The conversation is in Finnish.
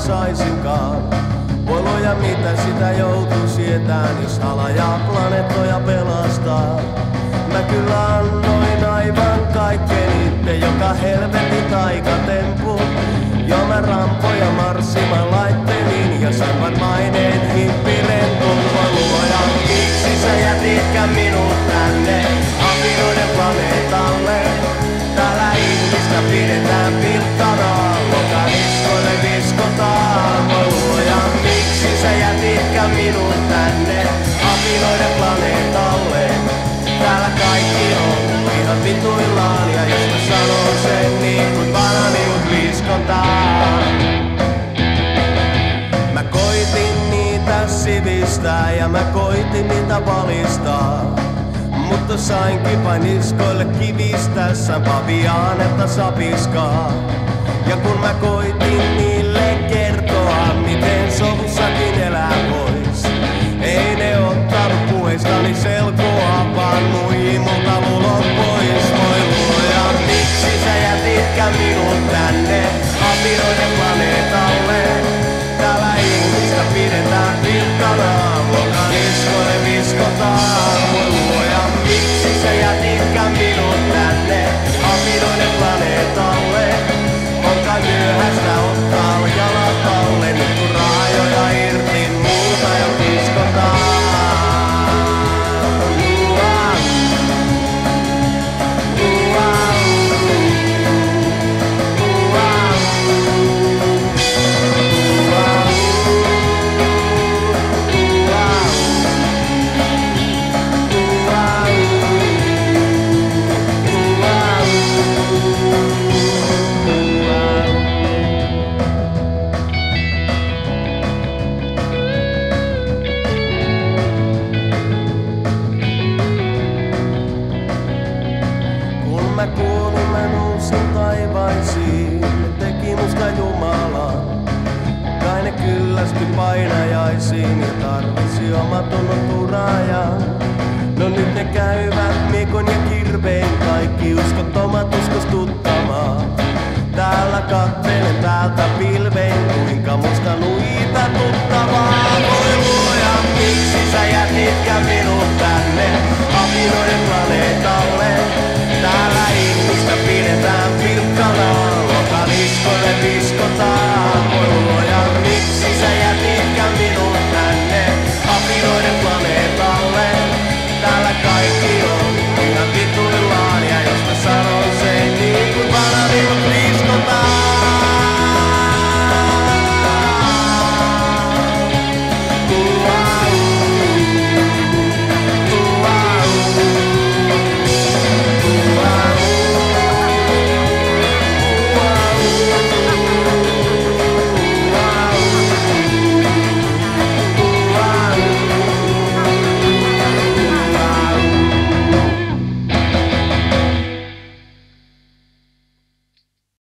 saisinkaan. Voi luoja mitä sitä joutuu sietään, jos halajaa planeettoja pelastaa. Mä kyllä annoin aivan kaikkeni, te joka helvetin taikatemppu. Jo mä rampoja marssimaan laittelin ja sain vaan maineen hippirentun. Voi luoja, miksi sä jätitkään minut tänne apinoiden planeetalle? Täällä ihmistä pidetään pilttana, lokaniskoille viskotaan. Voi luoja, miksi sä jätitkään minut tänne apinoiden planeetalle? Täällä kaikki on ihan vituillaan ja jos mä sanon sen niin kuin bananiut viskontaan. Mä koitin niitä sivistää ja mä koitin niitä valistaa. Mutta sainkin vain niskoille kivistässä paviaanetta sapiskaa. Ja kun mä koitin niille kertoa, miten sovussakin elää pois, ei ne ottanut puheistani selkoa, vaan nuijii multa lulot pois. Voi luoja, miksi sä jätitkään minut tänne apinoiden planeetalle? Täällä ihmistä pidetään pilkkana, lokaniskoille viskotaan. Voi luoja, miksi sä jätitkään minut tänne apinoiden planeetalle? On kai myöhäistä ottaa jalat alle, nyt kun raajoja irti muuta jo kiskotaan. Mä kuulin, mä nousin taivaisiin, ne teki musta Jumala. Kai ne kyllästy painajaisiin ja tarvitsi omatunnon turaajan. No nyt ne käyvät miekon ja kirveen, kaikki uskottomat uskostuttamaan. Täällä katselen täältä pilveen, kuinka